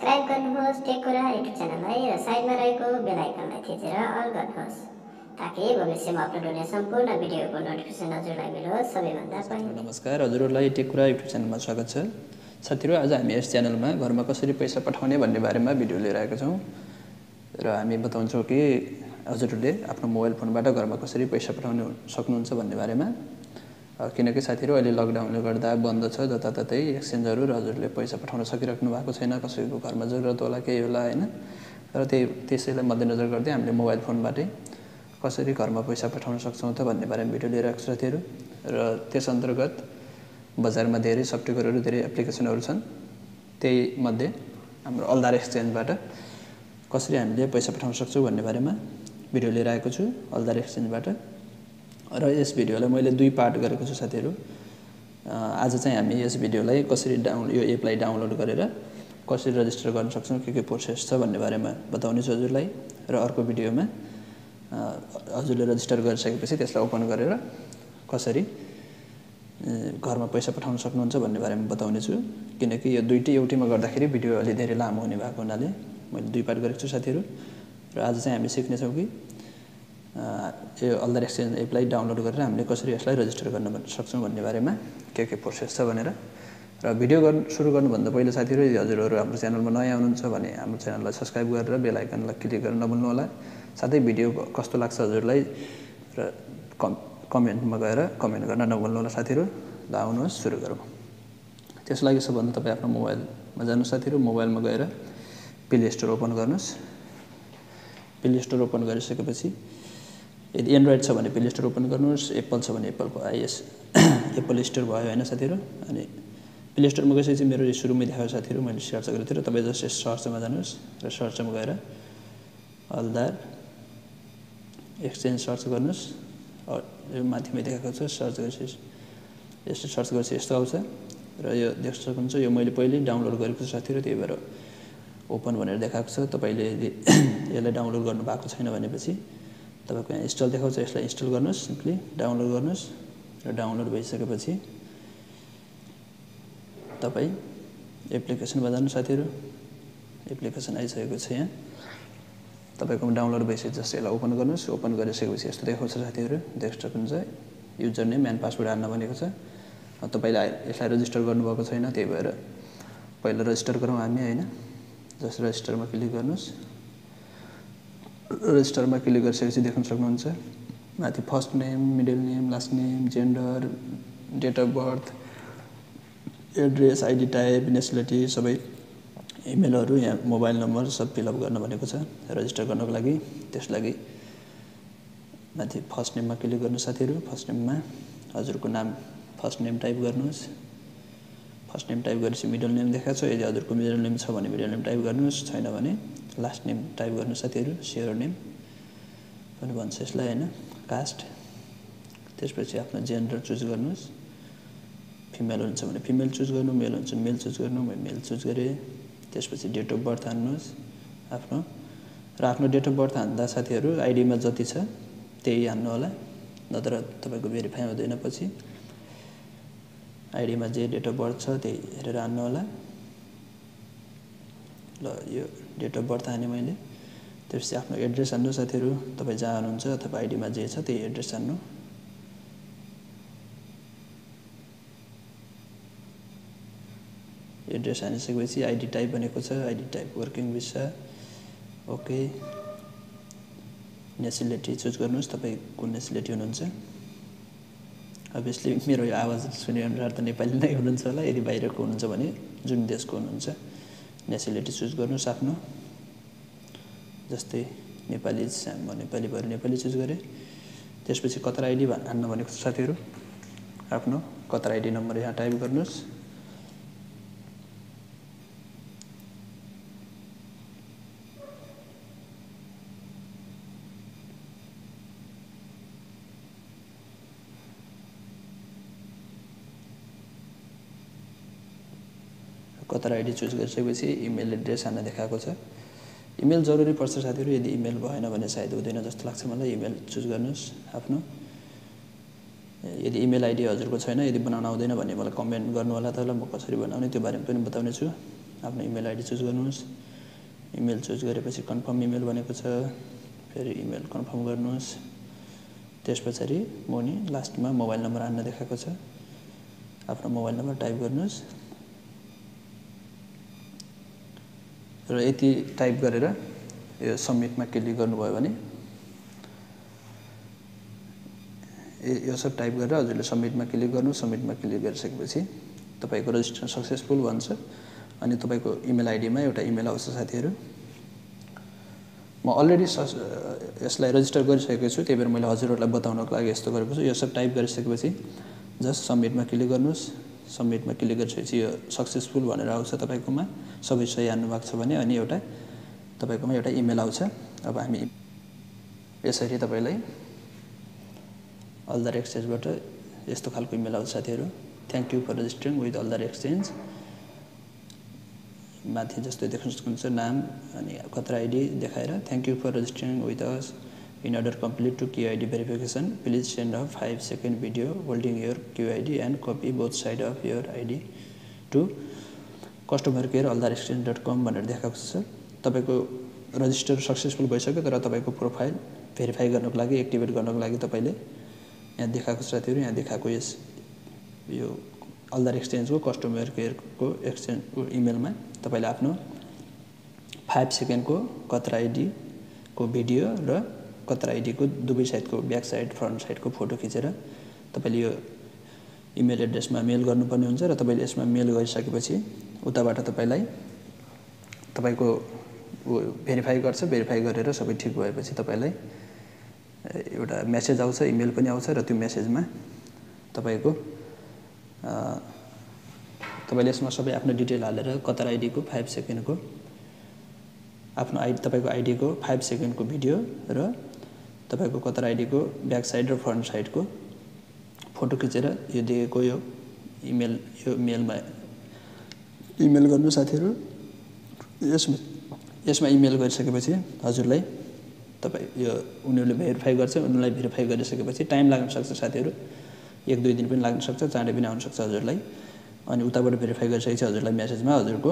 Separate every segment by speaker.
Speaker 1: Subscribe गर्नुहोस् टेकुरा YouTube च्यानललाई र साइडमा रहेको बेल आइकनलाई थिचेर अल गर्नुहोस् ताकि भविष्यमा अपलोड हुने सम्पूर्ण भिडियोको नोटिफिकेसन हजुरलाई मिलोस् सबैभन्दा पहिले।
Speaker 2: नमस्कार, हजुरहरूलाई टेकुरा युट्युब च्यानलमा स्वागत छ। साथीहरु, आज हामी यस च्यानलमा घरमा कसरी पैसा पठाउने भन्ने बारेमा भिडियो लिएर आएका छौं र हामी बताउँछौं कि हजुरहरूले आफ्नो मोबाइल फोनबाट घरमा कसरी पैसा पठाउन सक्नुहुन्छ भन्ने बारेमा। किनकि साथीहरु, अहिले लकडाउनले गर्दा बन्द छ जताततै एक्सचेन्जहरु र हजुरले पैसा पठाउन सकिराख्नु भएको छैन, कसैको घरमा जरुरत होला केही होला हैन। र त्यसैलाई मध्यनजर गर्दै हामीले मोबाइल फोनबाटै कसरी घरमा पैसा पठाउन सक्छौं त भन्ने बारेमा भिडियो लिएर आएको साथीहरु। र त्यस अन्तर्गत बजारमा धेरै सफ्टवेयरहरु, धेरै एप्लिकेसनहरु छन्। त्यही मध्ये हाम्रो अल्दार एक्सचेन्जबाट कसरी हामीले पैसा पठाउन सक्छौं भन्ने बारेमा भिडियो लिएर आएको छु अल्दार एक्सचेन्जबाट। र यस भिडियोलाई मैले दुई पार्ट गरेको छु साथीहरु। आज चाहिँ हामी यस भिडियोलाई कसरी यो एपलाई डाउनलोड गरेर कसरी रजिस्टर गर्न सक्छौं, के प्रोसेस छ भन्ने बारेमा बताउने छु हजुरलाई। र अर्को भिडियोमा हजुरले रजिस्टर गरिसकेपछि त्यसलाई ओपन गरेर कसरी घरमा पैसा पठाउन सक्नुहुन्छ भन्ने बारेमा बताउने छु। किनकि यो दुईटै एउटैमा गर्दाखेरि भिडियो अलि धेरै लामो हुने भएको हुनाले मैले दुई पार्ट गरेको छु साथीहरु। र आज चाहिँ हामी सिक्ने छौं कि यो अल्दार एक्सचेन्ज एपलाई डाउनलोड गरेर हामीले कसरी यसलाई रजिस्टर गर्न सक्छौं भन्ने बारेमा के प्रोसेस छ भनेर। र भिडियो सुरु गर्नुभन्दा पहिले साथीहरु, यदि हजुरहरू हाम्रो च्यानलमा नयाँ हुनुहुन्छ भने हाम्रो च्यानललाई सब्स्क्राइब गरेर बेल आइकनलाई क्लिक गर्न नभुल्नु होला। साथै भिडियो कस्तो लाग्छ हजुरलाई र कमेन्टमा गएर कमेन्ट गर्न नभुल्नु होला साथीहरु। ल आउनुहोस् सुरु गरौँ। त्यसको लागि सबभन्दा तपाई आफ्नो मोबाइलमा जानुस् साथीहरु। मोबाइलमा गएर प्ले स्टोर ओपन गर्नुस्। प्ले स्टोर ओपन गरिसकेपछि यदि एन्ड्रोइड छ भने प्ले स्टोर ओपन गर्नुस्, एप्पल छ भने एप्पलको एप्पल स्टोर भयो हैन साथीहरु। अनि प्ले स्टोरमा गएपछि मेरो यो सुरुमै देखायो साथीहरु, मैले सर्च गरेको थिएँ र तपाई जस्ट सर्चमा जानुस् र सर्चमा गएर अल्दार एक्सचेन्ज सर्च गर्नुस्। यो माथिमै देखाएको छ, सर्च गरेपछि यस्तो सर्च गरेपछि यस्तो आउँछ र यो देख्न सक्नुहुन्छ। यो मैले पहिल्यै डाउनलोड गरेको छु साथीहरु, त्यही भएर ओपन भनेर देखाएको छ। तपाईले यदि यसलाई डाउनलोड गर्नु भएको छैन भनेपछि तपाईको यहाँ इन्स्टल देखाउँछ, यसलाई इन्स्टल गर्नुस्, सिम्पली डाउनलोड गर्नुस्। र डाउनलोड भइसकेपछि तपाई एप्लिकेसनमा जानु साथीहरु। एप्लिकेसन आइसकेको छ यहाँ, तपाईकोमा डाउनलोड भइसकेपछि जस्ट यसलाई ओपन गर्नुस्। ओपन गरिसकेपछि यस्तो देखाउँछ साथीहरु, देख्न सक्नुहुन्छ। युजर नेम एन्ड पासवर्ड हाल्न भनेको छ। तपाईले यसलाई रजिस्टर गर्नुभएको छैन, त्यही भएर पहिला रजिस्टर गरौँ हामी हैन। जस्ट रजिस्टरमा क्लिक गर्नुस्। रजिस्टरमा क्लिक गरिसकेपछि देख्न सक्नुहुन्छ माथि first name, middle name, last name, gender, date of birth, address, ID type, nationality, सबै इमेलहरु, यहाँ मोबाइल नम्बर सब फिलअप गर्न भनेको छ रजिस्टर गर्नको लागि। त्यसलागि माथि फर्स्ट नेममा क्लिक गर्नु साथीहरु। फर्स्ट नेममा हजुरको नाम फर्स्ट नेम टाइप गर्नुस्। फर्स्ट नेम टाइप गरेपछि मिडल नेम देखाएको छ, यदि हजुरको मिडल नेम छ भने मिडल नेम टाइप गर्नुस्, छैन भने लास्ट नेम टाइप गर्नु साथीहरु। सेयर नेम पनि भन्छ यसलाई हैन, कास्ट। त्यसपछि आफ्नो जेन्डर चुज गर्नुस्। फिमेल हुन्छ भने फिमेल चुज गर्नु, मेल हुन्छ भने मेल चुज गर्नु। म मेल चुज गरे। त्यसपछि डेट अफ बर्थ हाल्नुस् आफ्नो। र आफ्नो डेट अफ बर्थ हाल्दा साथीहरु आइडीमा जति छ त्यही हाल्नु होला, नत्र तपाईको भेरिफाई हुँदैन पछि। आइडीमा जे डेट अफ बर्थ छ त्यही हेरेर हाल्नु होला। ल यो डेट अफ बर्थ हाने मैले। त्यसपछि आफ्नो एड्रेस हाल्नु साथीहरु, तपाई जहाँ हुनुहुन्छ अथवा आइडीमा जे छ त्यही एड्रेस हाल्नु। एड्रेस हानिसकेपछि आइडी टाइप भनेको छ, ID type working visa, okay. Nationality choose गर्नुस्, तपाई कुन नेसनालिटी हुनुहुन्छ। अभियसली मेरो यो आवाज सुने अनुसार त नेपाली नै हुनुहुन्छ होला। यदि बाहिरको हुनुहुन्छ भने जुन देशको हुनुहुन्छ नेसनालिटी चुज गर्नुस् आफ्नो। जस्तै नेपाली म नेपाली भएर नेपाली चुज गरे। त्यसपछि कतार आइडी हाल्न भनेको छ साथीहरु। आफ्नो कतार आइडी नम्बर यहाँ टाइप गर्नुस्। कतार आइडी चुज गरिसकेपछि इमेल एड्रेस हाल्न देखाएको छ। इमेल जरुरी पर्छ साथीहरु, यदि इमेल भएन भने सायद हुँदैन जस्तो लाग्छ मलाई। इमेल चुज गर्नुस् आफ्नो। यदि इमेल आइडी हजुरको छैन, यदि बनाउन आउँदैन भने मलाई कमेन्ट गर्नु होला, त ल म कसरी बनाउने त्यो बारेमा पनि बताउने छु। आफ्नो इमेल आइडी चुज गर्नुहोस्। इमेल चुज गरेपछि कन्फर्म इमेल भनेको छ, फेरि इमेल कन्फर्म गर्नुहोस्। त्यसपछि मुनि लास्टमा मोबाइल नम्बर हाल्न देखाएको छ, आफ्नो मोबाइल नम्बर टाइप गर्नुहोस् र यति टाइप गरेर यो सबमिटमा क्लिक गर्नुभयो भने यो सब टाइप गरेर हजुरले सबमिटमा क्लिक गर्नु। सबमिटमा क्लिक गरिसकेपछि तपाईको रजिस्ट्रेसन सक्सेसफुल भन्छ अनि तपाईको इमेल आइडीमा एउटा इमेल आउँछ साथीहरु। म अलरेडी यसलाई रजिस्टर गरिसकेको छु, त्यही भएर मैले हजुरहरुलाई बताउनको लागि यस्तो गरेको छु। यो सब टाइप गरिसकेपछि जस्ट सबमिटमा क्लिक गर्नुस्। सबमिटमा क्लिक गरिसकेपछि यो सक्सेसफुल भनेर आउँछ तपाईकोमा। सबै सही हाल्नु भएको छ भने अनि एउटा तपाईकोमा एउटा इमेल आउँछ। अब हामी यसरी तपाईलाई अल्दार एक्सचेन्जबाट यस्तो खालको इमेल आउँछ साथीहरु। Thank you for registering with Aldar Exchange. माथि जस्तो देख्न सक्नुहुन्छ नाम अनि कतर आइडी देखाएर thank you for registering with us in order complete to QID verification please send a 5 second video holding your QID and copy both side of your ID to customercare@aldarexchange.com भनेर देखाएको छ। तपाईको register successful भइसक्यो, तर तपाईको profile verify गर्नको लागि activate गर्नको लागि तपाईले यहाँ देखाएको छ साथीहरु। यहाँ देखाएको यो अल्दार एक्सचेन्जको कस्टमर केयरको एक्सचेन्जको इमेलमा तपाईले आफ्नो 5 सेकेन्डको कतर आइडी को भिडियो र कतर आइडी को दुवै साइडको ब्याक साइड फ्रन्ट साइडको फोटो खिचेर तपाईले यो इमेल एड्रेसमा मेल गर्नुपर्ने हुन्छ र तपाईले यसमा मेल गरिसकेपछि उताबाट तपाईलाई तपाईको भेरिफाई गर्छ। भेरिफाई गरेर सबै ठीक भएपछि तपाईलाई एउटा मेसेज आउँछ, इमेल पनि आउँछ र त्यो मेसेजमा तपाईको तपाईले यसमा सबै आफ्नो डिटेल हालेर कतर आइडी को 5 सेकेन्डको आफ्नो आइडी तपाईको आइडी को 5 सेकेन्डको भिडियो र तपाईको कतर आइडी को ब्याक साइड र फ्रन्ट साइडको फोटो खिचेर यो दिएको यो मेलमा इमेल गर्नु साथीहरु। यसमा इमेल गरिसकेपछि हजुरलाई तपाई यो उनीहरुले भेरिफाई गर्छ। उनीलाई भेरिफाई गरिसकेपछि टाइम लाग्न सक्छ साथीहरु, 1-2 दिन पनि लाग्न सक्छ, चाँडै पनि आउन सक्छ हजुरलाई। अनि उताबाट भेरिफाई गरिसकेपछि हजुरलाई मेसेजमा हजुरको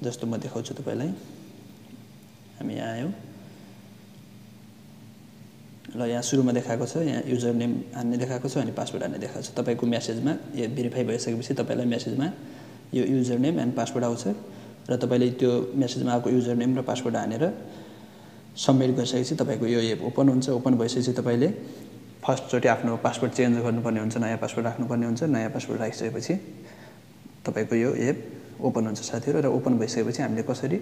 Speaker 2: जस्तो म देखाउँछु तपाईलाई। हामी यहाँ आयौं ल यहाँ सुरुमा देखाएको छ, यहाँ युजर नेम हान्ने देखाएको छ अनि पासवर्ड हान्ने देखाएको छ। तपाईको मेसेजमा यो भेरिफाई भइसकेपछि तपाईलाई मेसेजमा यो युजर नेम एन्ड पासवर्ड आउँछ र तपाईले त्यो मेसेजमा आएको युजर नेम र पासवर्ड हानेर सबमिट गरिसकेपछि तपाईको यो एप ओपन हुन्छ। ओपन भइसकेपछि तपाईले फर्स्ट चोटी आफ्नो पासवर्ड चेन्ज गर्नुपर्ने हुन्छ, नयाँ पासवर्ड राख्नुपर्ने हुन्छ। नयाँ पासवर्ड राखिसकेपछि तपाईको यो एप ओपन हुन्छ साथीहरु। र ओपन भइसकेपछि हामीले कसरी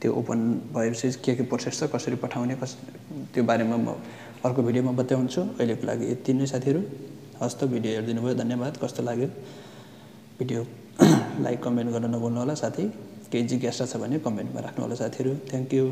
Speaker 2: त्यो ओपन भएपछि के प्रोसेस छ, कसरी पठाउने त्यो बारेमा म अर्को भिडियोमा बताउँछु। अहिलेको लागि यति नै साथीहरु। हस्त भिडियो हेर्दिनु भयो धन्यवाद। कस्तो लाग्यो भिडियो लाइक कमेन्ट गर्न नभुल्नु होला। साथै केही जिज्ञासा छ भने कमेन्टमा राख्नु होला साथीहरु। Thank you.